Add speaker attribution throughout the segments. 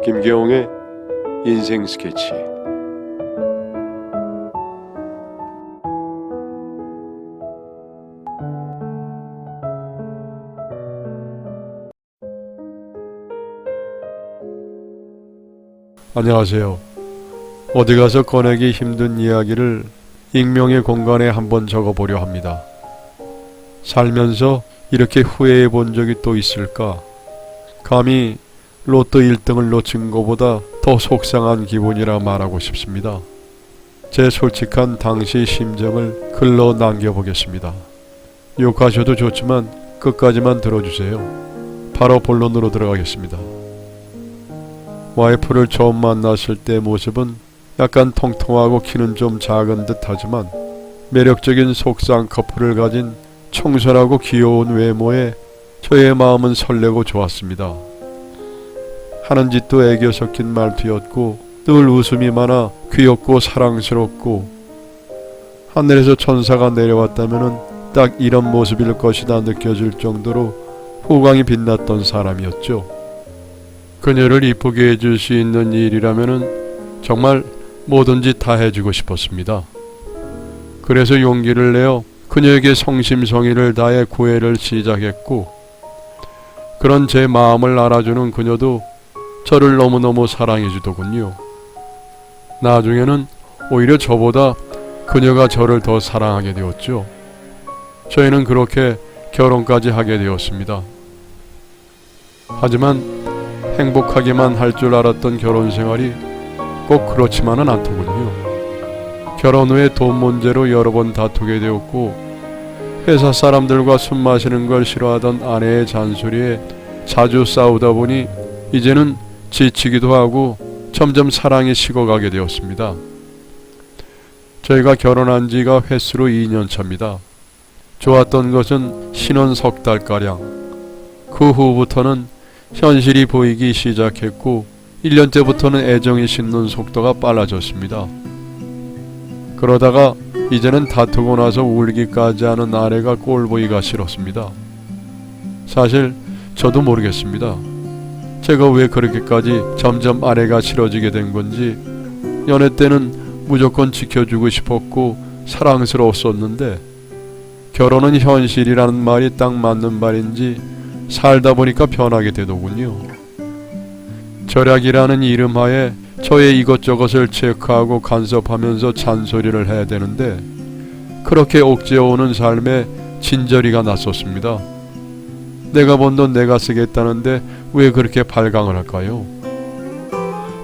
Speaker 1: 김계홍의 인생 스케치. 안녕하세요. 어디 가서 꺼내기 힘든 이야기를 익명의 공간에 한번 적어보려 합니다. 살면서 이렇게 후회해 본 적이 또 있을까? 감히 로또 1등을 놓친 것보다 더 속상한 기분이라 말하고 싶습니다. 제 솔직한 당시 심정을 글로 남겨보겠습니다. 욕하셔도 좋지만 끝까지만 들어주세요. 바로 본론으로 들어가겠습니다. 와이프를 처음 만났을 때 모습은 약간 통통하고 키는 좀 작은 듯 하지만 매력적인 속상 커플을 가진 청순하고 귀여운 외모에 저의 마음은 설레고 좋았습니다. 하는 짓도 애교 섞인 말투였고 늘 웃음이 많아 귀엽고 사랑스럽고 하늘에서 천사가 내려왔다면은 딱 이런 모습일 것이다 느껴질 정도로 호강이 빛났던 사람이었죠. 그녀를 이쁘게 해줄 수 있는 일이라면은 정말 뭐든지 다 해주고 싶었습니다. 그래서 용기를 내어 그녀에게 성심성의를 다해 구애를 시작했고 그런 제 마음을 알아주는 그녀도 저를 너무너무 사랑해주더군요. 나중에는 오히려 저보다 그녀가 저를 더 사랑하게 되었죠. 저희는 그렇게 결혼까지 하게 되었습니다. 하지만 행복하게만 할 줄 알았던 결혼 생활이 꼭 그렇지만은 않더군요. 결혼 후에 돈 문제로 여러 번 다투게 되었고 회사 사람들과 술 마시는 걸 싫어하던 아내의 잔소리에 자주 싸우다 보니 이제는 지치기도 하고 점점 사랑이 식어가게 되었습니다. 저희가 결혼한 지가 횟수로 2년 차입니다. 좋았던 것은 신혼 석 달가량. 그 후부터는 현실이 보이기 시작했고 1년째부터는 애정이 식는 속도가 빨라졌습니다. 그러다가 이제는 다투고 나서 울기까지 하는 아내가 꼴보기가 싫었습니다. 사실 저도 모르겠습니다. 제가 왜 그렇게까지 점점 아내가 싫어지게 된 건지. 연애 때는 무조건 지켜주고 싶었고 사랑스러웠었는데 결혼은 현실이라는 말이 딱 맞는 말인지 살다 보니까 변하게 되더군요. 절약이라는 이름 하에 저의 이것저것을 체크하고 간섭하면서 잔소리를 해야 되는데 그렇게 옥죄어오는 삶에 진저리가 났었습니다. 내가 번 돈 내가 쓰겠다는데 왜 그렇게 발광을 할까요?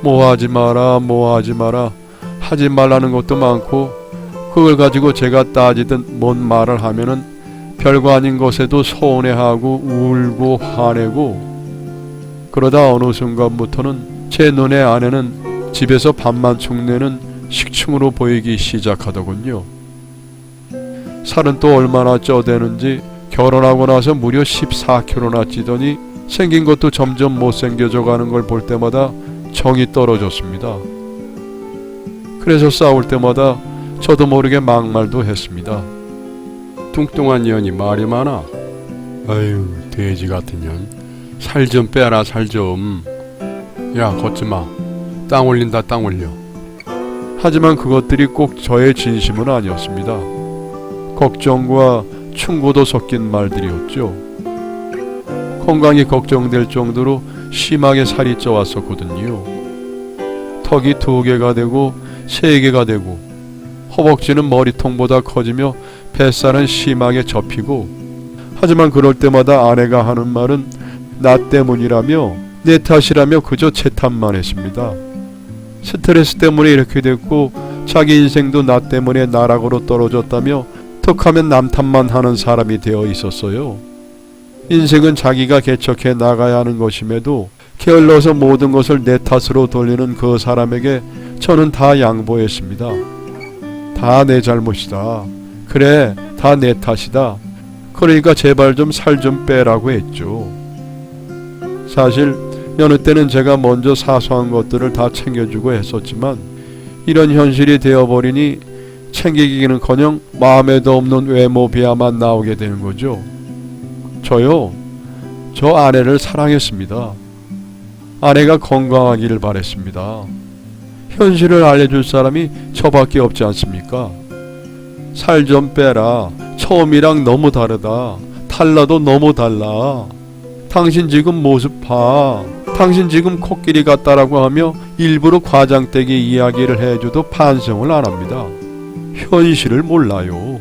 Speaker 1: 뭐 하지 마라 하지 말라는 것도 많고 그걸 가지고 제가 따지든 뭔 말을 하면은 별거 아닌 것에도 서운해하고 울고 화내고 그러다 어느 순간부터는 제 눈에 아내는 집에서 밥만 축내는 식충으로 보이기 시작하더군요. 살은 또 얼마나 쪄대는지 결혼하고 나서 무려 14kg나 찌더니 생긴 것도 점점 못생겨져 가는 걸 볼 때마다 정이 떨어졌습니다. 그래서 싸울 때마다 저도 모르게 막말도 했습니다. 뚱뚱한 년이 말이 많아. 아유 돼지 같은 년. 살 좀 빼라 살 좀. 야 걷지마. 땅 올린다 땅 올려. 하지만 그것들이 꼭 저의 진심은 아니었습니다. 걱정과 충고도 섞인 말들이었죠. 건강이 걱정될 정도로 심하게 살이 쪄왔었거든요. 턱이 2개가 되고 3개가 되고 허벅지는 머리통보다 커지며 뱃살은 심하게 접히고 하지만 그럴 때마다 아내가 하는 말은 나 때문이라며 내 탓이라며 그저 제 탓만 했습니다. 스트레스 때문에 이렇게 됐고 자기 인생도 나 때문에 나락으로 떨어졌다며 툭하면 남 탓만 하는 사람이 되어 있었어요. 인생은 자기가 개척해 나가야 하는 것임에도 게을러서 모든 것을 내 탓으로 돌리는 그 사람에게 저는 다 양보했습니다. 다 내 잘못이다. 그래 다 내 탓이다. 그러니까 제발 좀 살 좀 빼라고 했죠. 사실 여느 때는 제가 먼저 사소한 것들을 다 챙겨주고 했었지만 이런 현실이 되어버리니 챙기기는커녕 마음에도 없는 외모 비하만 나오게 되는 거죠. 저요? 저 아내를 사랑했습니다. 아내가 건강하기를 바랬습니다. 현실을 알려줄 사람이 저밖에 없지 않습니까? 살 좀 빼라. 처음이랑 너무 다르다. 달라도 너무 달라. 당신 지금 모습 봐. 당신 지금 코끼리 같다라고 하며 일부러 과장되게 이야기를 해줘도 반성을 안 합니다. 현실을 몰라요.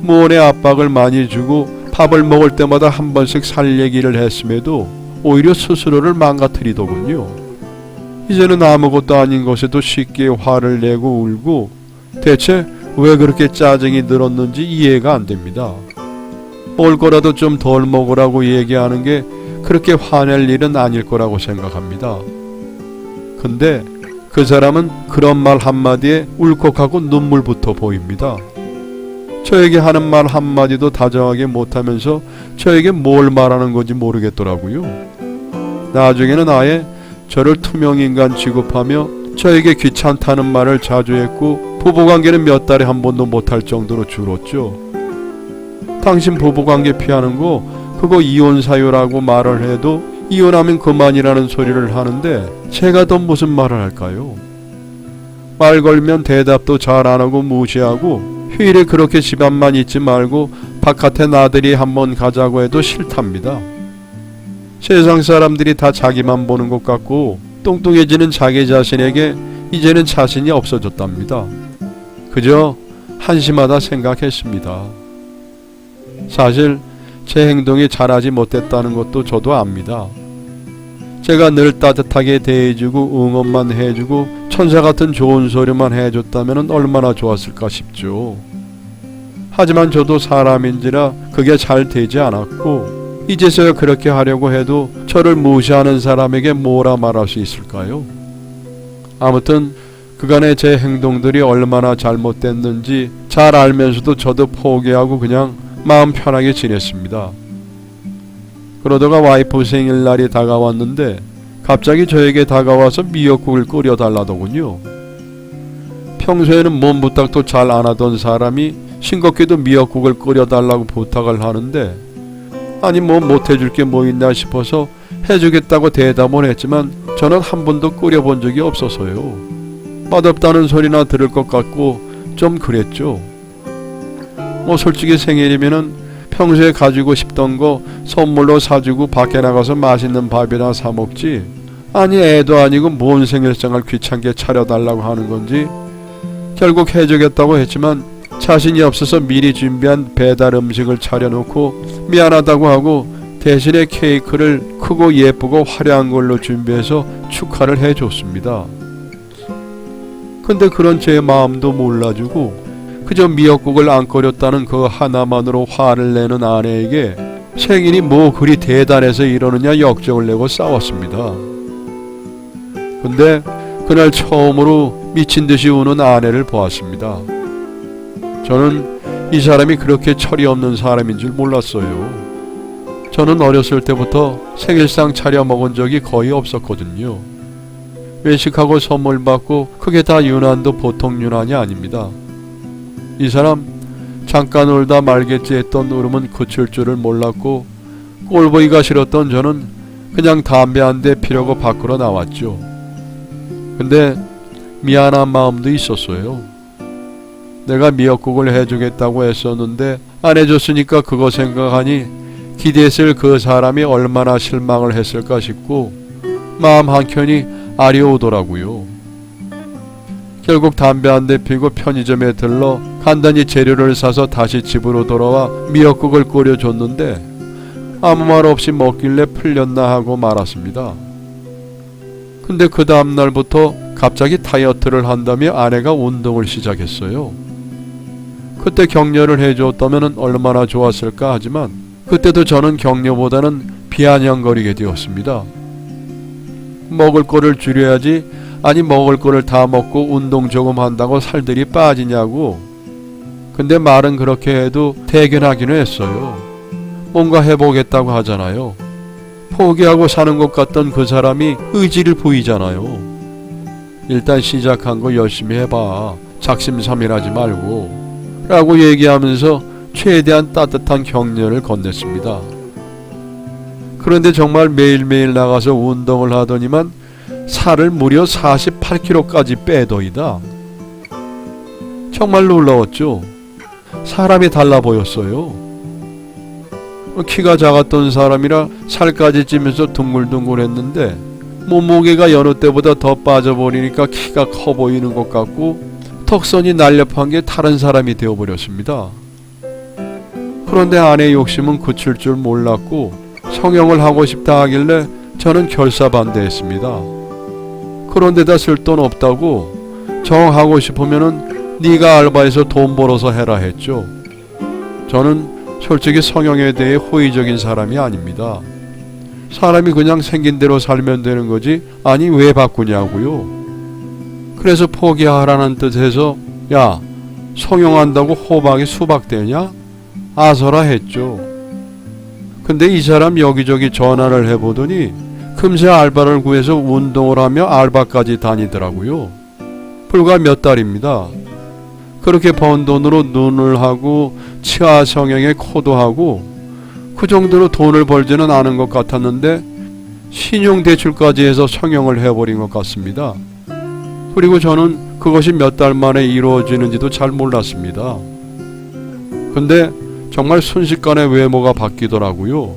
Speaker 1: 무언의 압박을 많이 주고 밥을 먹을 때마다 한 번씩 살 얘기를 했음에도 오히려 스스로를 망가뜨리더군요. 이제는 아무것도 아닌 것에도 쉽게 화를 내고 울고 대체 왜 그렇게 짜증이 늘었는지 이해가 안 됩니다. 먹을 거라도 좀 덜 먹으라고 얘기하는 게 그렇게 화낼 일은 아닐 거라고 생각합니다. 근데 그 사람은 그런 말 한마디에 울컥하고 눈물부터 보입니다. 저에게 하는 말 한마디도 다정하게 못하면서 저에게 뭘 말하는 건지 모르겠더라고요. 나중에는 아예 저를 투명인간 취급하며 저에게 귀찮다는 말을 자주 했고 부부관계는 몇 달에 한 번도 못할 정도로 줄었죠. 당신 부부관계 피하는 거 그거 이혼 사유라고 말을 해도 이혼하면 그만이라는 소리를 하는데 제가 더 무슨 말을 할까요? 말 걸면 대답도 잘 안 하고 무시하고 휴일에 그렇게 집안만 있지 말고 바깥에 나들이 한번 가자고 해도 싫답니다. 세상 사람들이 다 자기만 보는 것 같고 뚱뚱해지는 자기 자신에게 이제는 자신이 없어졌답니다. 그저 한심하다 생각했습니다. 사실 제 행동이 잘하지 못했다는 것도 저도 압니다. 제가 늘 따뜻하게 대해주고 응원만 해주고 천사 같은 좋은 소리만 해줬다면 얼마나 좋았을까 싶죠. 하지만 저도 사람인지라 그게 잘 되지 않았고 이제서야 그렇게 하려고 해도 저를 무시하는 사람에게 뭐라 말할 수 있을까요? 아무튼 그간의 제 행동들이 얼마나 잘못됐는지 잘 알면서도 저도 포기하고 그냥 마음 편하게 지냈습니다. 그러다가 와이프 생일날이 다가왔는데 갑자기 저에게 다가와서 미역국을 끓여달라더군요. 평소에는 몸 부탁도 잘 안 하던 사람이 싱겁게도 미역국을 끓여달라고 부탁을 하는데 아니 뭐 못해줄 게 뭐 있나 싶어서 해주겠다고 대답은 했지만 저는 한 번도 끓여본 적이 없어서요. 맛없다는 소리나 들을 것 같고 좀 그랬죠. 뭐 솔직히 생일이면은 평소에 가지고 싶던 거 선물로 사주고 밖에 나가서 맛있는 밥이나 사 먹지. 아니 애도 아니고 뭔 생일상을 귀찮게 차려달라고 하는 건지. 결국 해주겠다고 했지만 자신이 없어서 미리 준비한 배달 음식을 차려놓고 미안하다고 하고 대신에 케이크를 크고 예쁘고 화려한 걸로 준비해서 축하를 해줬습니다. 근데 그런 제 마음도 몰라주고 그저 미역국을 안 끓였다는 그 하나만으로 화를 내는 아내에게 생일이 뭐 그리 대단해서 이러느냐 역정을 내고 싸웠습니다. 근데 그날 처음으로 미친듯이 우는 아내를 보았습니다. 저는 이 사람이 그렇게 철이 없는 사람인 줄 몰랐어요. 저는 어렸을 때부터 생일상 차려 먹은 적이 거의 없었거든요. 외식하고 선물 받고 그게 다 유난도 보통 유난이 아닙니다. 이 사람 잠깐 울다 말겠지 했던 울음은 그칠 줄을 몰랐고 꼴보기가 싫었던 저는 그냥 담배 한 대 피려고 밖으로 나왔죠. 근데 미안한 마음도 있었어요. 내가 미역국을 해주겠다고 했었는데 안 해줬으니까 그거 생각하니 기대했을 그 사람이 얼마나 실망을 했을까 싶고 마음 한켠이 아려오더라고요. 결국 담배 한 대 피고 편의점에 들러 간단히 재료를 사서 다시 집으로 돌아와 미역국을 끓여줬는데 아무 말 없이 먹길래 풀렸나 하고 말았습니다. 근데 그 다음날부터 갑자기 다이어트를 한다며 아내가 운동을 시작했어요. 그때 격려를 해줬다면 얼마나 좋았을까 하지만 그때도 저는 격려보다는 비아냥거리게 되었습니다. 먹을 거를 줄여야지 아니 먹을 거를 다 먹고 운동 조금 한다고 살들이 빠지냐고. 근데 말은 그렇게 해도 대견하기는 했어요. 뭔가 해보겠다고 하잖아요. 포기하고 사는 것 같던 그 사람이 의지를 보이잖아요. 일단 시작한 거 열심히 해봐. 작심삼일하지 말고 라고 얘기하면서 최대한 따뜻한 격려를 건넸습니다. 그런데 정말 매일매일 나가서 운동을 하더니만 살을 무려 48kg까지 빼더이다. 정말 놀라웠죠. 사람이 달라 보였어요. 키가 작았던 사람이라 살까지 찌면서 둥글둥글했는데 몸무게가 여느 때보다 더 빠져버리니까 키가 커 보이는 것 같고 턱선이 날렵한 게 다른 사람이 되어버렸습니다. 그런데 아내의 욕심은 그칠 줄 몰랐고 성형을 하고 싶다 하길래 저는 결사반대했습니다. 그런데다 쓸 돈 없다고 정하고 싶으면은 네가 알바해서 돈 벌어서 해라 했죠. 저는 솔직히 성형에 대해 호의적인 사람이 아닙니다. 사람이 그냥 생긴 대로 살면 되는 거지 아니 왜 바꾸냐고요. 그래서 포기하라는 뜻에서 야 성형한다고 호박이 수박 되냐? 아서라 했죠. 근데 이 사람 여기저기 전화를 해보더니 금세 알바를 구해서 운동을 하며 알바까지 다니더라고요. 불과 몇 달입니다. 그렇게 번 돈으로 눈을 하고 치아 성형에 코도 하고 그 정도로 돈을 벌지는 않은 것 같았는데 신용대출까지 해서 성형을 해버린 것 같습니다. 그리고 저는 그것이 몇 달 만에 이루어지는지도 잘 몰랐습니다. 근데 정말 순식간에 외모가 바뀌더라고요.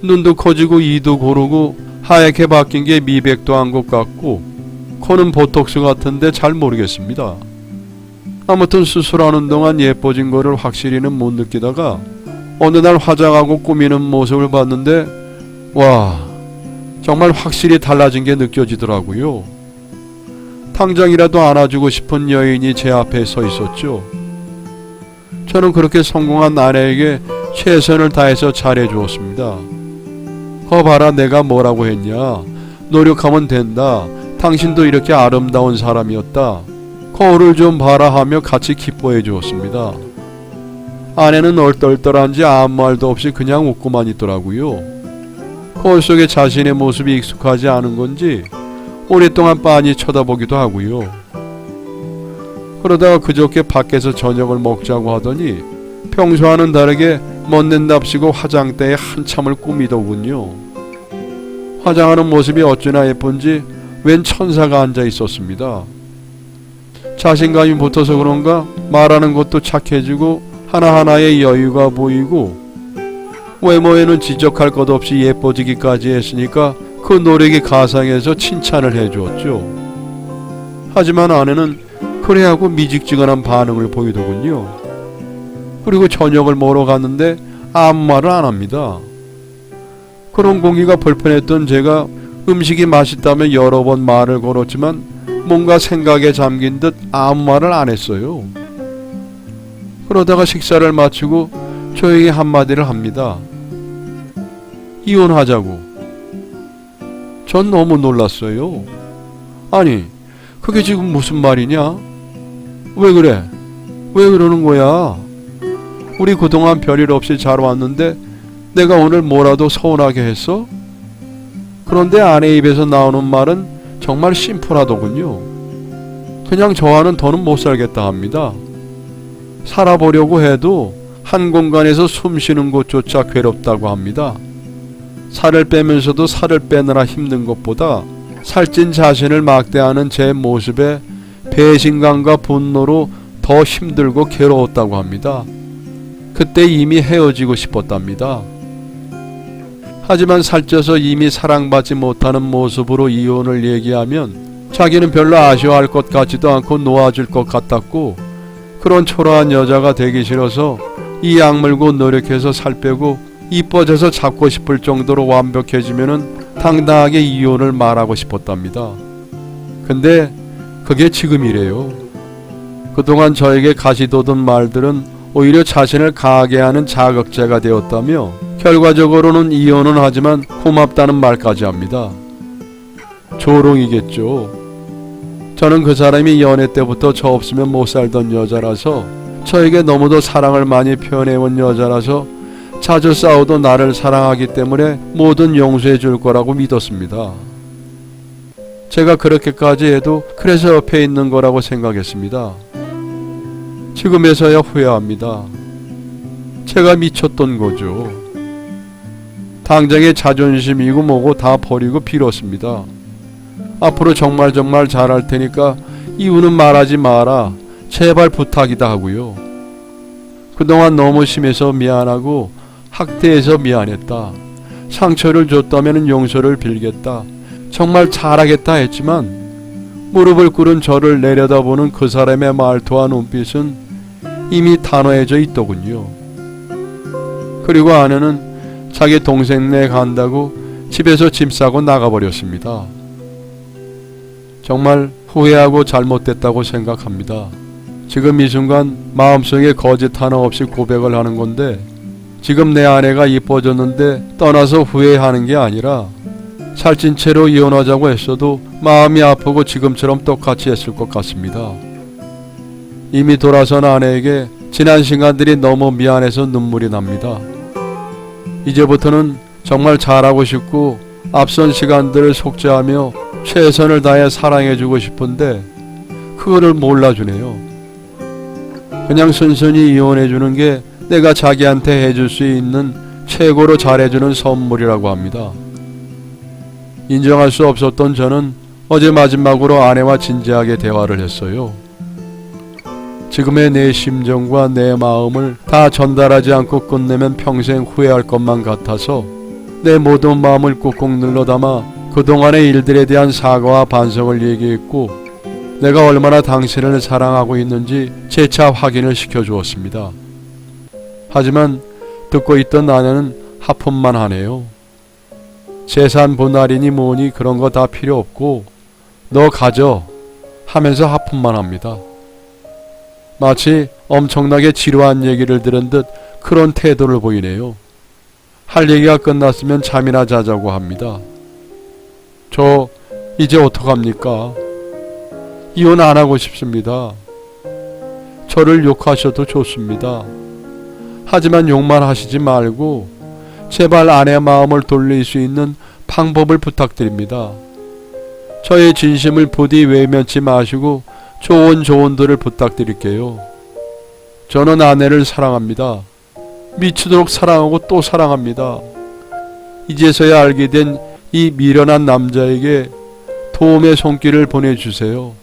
Speaker 1: 눈도 커지고 이도 고르고 하얗게 바뀐 게 미백도 한 것 같고 코는 보톡스 같은데 잘 모르겠습니다. 아무튼 수술하는 동안 예뻐진 거를 확실히는 못 느끼다가 어느 날 화장하고 꾸미는 모습을 봤는데 와 정말 확실히 달라진 게 느껴지더라고요. 당장이라도 안아주고 싶은 여인이 제 앞에 서 있었죠. 저는 그렇게 성공한 아내에게 최선을 다해서 잘해주었습니다. 거 봐라 내가 뭐라고 했냐. 노력하면 된다. 당신도 이렇게 아름다운 사람이었다. 거울을 좀 봐라 하며 같이 기뻐해 주었습니다. 아내는 얼떨떨한지 아무 말도 없이 그냥 웃고만 있더라고요. 거울 속에 자신의 모습이 익숙하지 않은 건지 오랫동안 빤히 쳐다보기도 하고요. 그러다가 그저께 밖에서 저녁을 먹자고 하더니 평소와는 다르게 멋낸답시고 화장대에 한참을 꾸미더군요. 화장하는 모습이 어찌나 예쁜지 웬 천사가 앉아 있었습니다. 자신감이 붙어서 그런가 말하는 것도 착해지고 하나하나의 여유가 보이고 외모에는 지적할 것 없이 예뻐지기까지 했으니까 그 노력이 가상해서 칭찬을 해주었죠. 하지만 아내는 그래 하고 미직지근한 반응을 보이더군요. 그리고 저녁을 먹으러 갔는데 아무 말을 안 합니다. 그런 공기가 불편했던 제가 음식이 맛있다며 여러 번 말을 걸었지만 뭔가 생각에 잠긴 듯 아무 말을 안 했어요. 그러다가 식사를 마치고 저에게 한마디를 합니다. 이혼하자고. 전 너무 놀랐어요. 아니, 그게 지금 무슨 말이냐? 왜 그래? 왜 그러는 거야? 우리 그동안 별일 없이 잘 왔는데 내가 오늘 뭐라도 서운하게 했어? 그런데 아내 입에서 나오는 말은 정말 심플하더군요. 그냥 저와는 더는 못 살겠다 합니다. 살아보려고 해도 한 공간에서 숨 쉬는 것조차 괴롭다고 합니다. 살을 빼면서도 살을 빼느라 힘든 것보다 살찐 자신을 막대하는 제 모습에 배신감과 분노로 더 힘들고 괴로웠다고 합니다. 그때 이미 헤어지고 싶었답니다. 하지만 살쪄서 이미 사랑받지 못하는 모습으로 이혼을 얘기하면 자기는 별로 아쉬워할 것 같지도 않고 놓아줄 것 같았고 그런 초라한 여자가 되기 싫어서 이 악물고 노력해서 살 빼고 이뻐져서 잡고 싶을 정도로 완벽해지면은 당당하게 이혼을 말하고 싶었답니다. 근데 그게 지금이래요. 그동안 저에게 가시돋은 말들은 오히려 자신을 강하게 하는 자극제가 되었다며 결과적으로는 이혼은 하지만 고맙다는 말까지 합니다. 조롱이겠죠. 저는 그 사람이 연애 때부터 저 없으면 못 살던 여자라서 저에게 너무도 사랑을 많이 표현해온 여자라서 자주 싸워도 나를 사랑하기 때문에 뭐든 용서해 줄 거라고 믿었습니다. 제가 그렇게까지 해도 그래서 옆에 있는 거라고 생각했습니다. 지금에서야 후회합니다. 제가 미쳤던 거죠. 당장의 자존심이고 뭐고 다 버리고 빌었습니다. 앞으로 정말 잘할 테니까 이유는 말하지 마라. 제발 부탁이다 하고요. 그동안 너무 심해서 미안하고 학대해서 미안했다. 상처를 줬다면 용서를 빌겠다. 정말 잘하겠다 했지만 무릎을 꿇은 저를 내려다보는 그 사람의 말투와 눈빛은 이미 단호해져 있더군요. 그리고 아내는 자기 동생네 간다고 집에서 짐 싸고 나가버렸습니다. 정말 후회하고 잘못됐다고 생각합니다. 지금 이 순간 마음속에 거짓 하나 없이 고백을 하는 건데, 지금 내 아내가 이뻐졌는데 떠나서 후회하는 게 아니라 살찐 채로 이혼하자고 했어도 마음이 아프고 지금처럼 똑같이 했을 것 같습니다. 이미 돌아선 아내에게 지난 시간들이 너무 미안해서 눈물이 납니다. 이제부터는 정말 잘하고 싶고 앞선 시간들을 속죄하며 최선을 다해 사랑해주고 싶은데 그거를 몰라주네요. 그냥 순순히 이혼해주는 게 내가 자기한테 해줄 수 있는 최고로 잘해주는 선물이라고 합니다. 인정할 수 없었던 저는 어제 마지막으로 아내와 진지하게 대화를 했어요. 지금의 내 심정과 내 마음을 다 전달하지 않고 끝내면 평생 후회할 것만 같아서 내 모든 마음을 꾹꾹 눌러 담아 그동안의 일들에 대한 사과와 반성을 얘기했고, 내가 얼마나 당신을 사랑하고 있는지 재차 확인을 시켜주었습니다. 하지만 듣고 있던 아내는 하품만 하네요. 재산 분할이니 뭐니 그런 거 다 필요 없고 너 가져 하면서 하품만 합니다. 마치 엄청나게 지루한 얘기를 들은 듯 그런 태도를 보이네요. 할 얘기가 끝났으면 잠이나 자자고 합니다. 저 이제 어떡합니까? 이혼 안 하고 싶습니다. 저를 욕하셔도 좋습니다. 하지만 욕만 하시지 말고 제발 아내의 마음을 돌릴 수 있는 방법을 부탁드립니다. 저의 진심을 부디 외면치 마시고 좋은 조언들을 부탁드릴게요. 저는 아내를 사랑합니다. 미치도록 사랑하고 또 사랑합니다. 이제서야 알게 된 이 미련한 남자에게 도움의 손길을 보내주세요.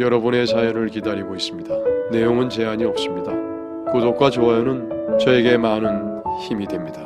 Speaker 1: 여러분의 사연을 기다리고 있습니다. 내용은 제한이 없습니다. 구독과 좋아요는 저에게 많은 힘이 됩니다.